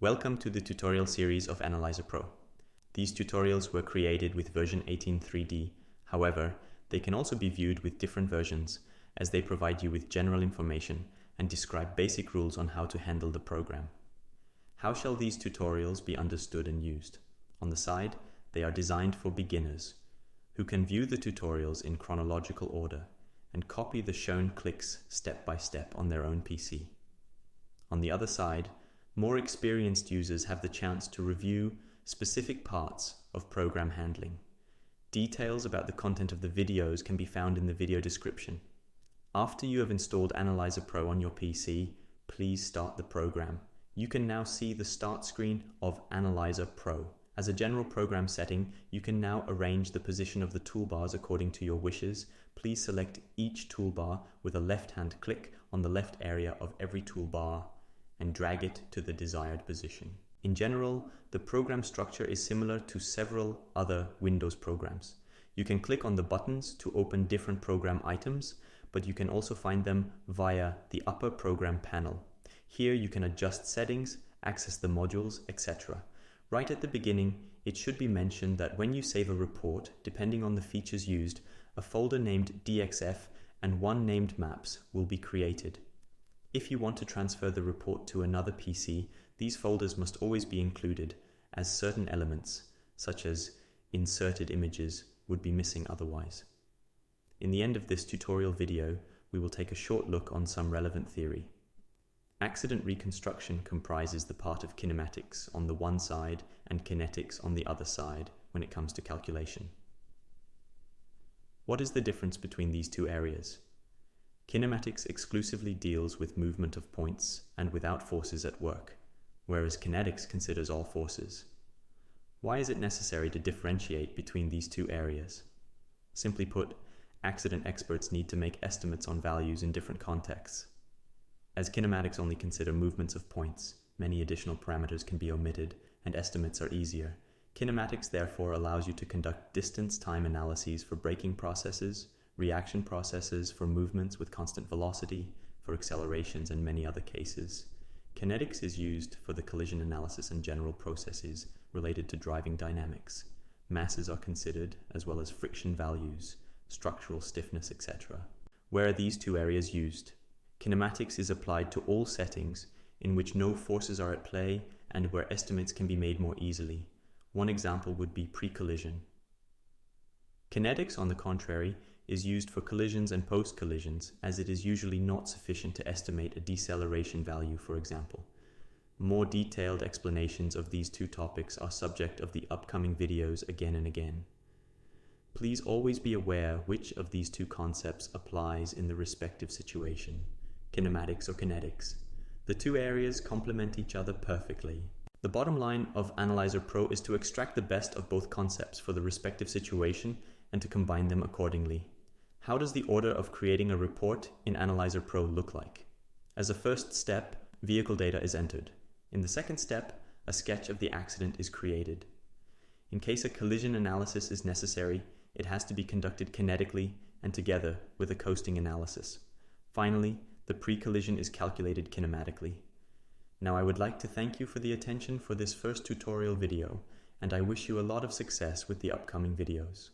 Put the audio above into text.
Welcome to the tutorial series of AnalyzerPro. These tutorials were created with version 18.3D. However, they can also be viewed with different versions as they provide you with general information and describe basic rules on how to handle the program. How shall these tutorials be understood and used? On the side, they are designed for beginners who can view the tutorials in chronological order and copy the shown clicks step by step on their own PC. On the other side, more experienced users have the chance to review specific parts of program handling. Details about the content of the videos can be found in the video description. After you have installed AnalyzerPro on your PC, please start the program. You can now see the start screen of AnalyzerPro. As a general program setting, you can now arrange the position of the toolbars according to your wishes. Please select each toolbar with a left-hand click on the left area of every toolbar and drag it to the desired position. In general, the program structure is similar to several other Windows programs. You can click on the buttons to open different program items, but you can also find them via the upper program panel. Here you can adjust settings, access the modules, etc. Right at the beginning, it should be mentioned that when you save a report, depending on the features used, a folder named DXF and one named Maps will be created. If you want to transfer the report to another PC, these folders must always be included, as certain elements, such as inserted images, would be missing otherwise. In the end of this tutorial video, we will take a short look on some relevant theory. Accident reconstruction comprises the part of kinematics on the one side and kinetics on the other side when it comes to calculation. What is the difference between these two areas? Kinematics exclusively deals with movement of points and without forces at work, whereas kinetics considers all forces. Why is it necessary to differentiate between these two areas? Simply put, accident experts need to make estimates on values in different contexts. As kinematics only consider movements of points, many additional parameters can be omitted and estimates are easier. Kinematics therefore allows you to conduct distance-time analyses for braking processes, reaction processes for movements with constant velocity, for accelerations and many other cases. Kinetics is used for the collision analysis and general processes related to driving dynamics. Masses are considered, as well as friction values, structural stiffness, etc. Where are these two areas used? Kinematics is applied to all settings in which no forces are at play and where estimates can be made more easily. One example would be pre-collision. Kinetics, on the contrary, is used for collisions and post-collisions, as it is usually not sufficient to estimate a deceleration value, for example. More detailed explanations of these two topics are subject of the upcoming videos again and again. Please always be aware which of these two concepts applies in the respective situation, kinematics or kinetics. The two areas complement each other perfectly. The bottom line of AnalyzerPro is to extract the best of both concepts for the respective situation and to combine them accordingly. How does the order of creating a report in AnalyzerPro look like? As a first step, vehicle data is entered. In the second step, a sketch of the accident is created. In case a collision analysis is necessary, it has to be conducted kinetically and together with a coasting analysis. Finally, the pre-collision is calculated kinematically. Now I would like to thank you for the attention for this first tutorial video, and I wish you a lot of success with the upcoming videos.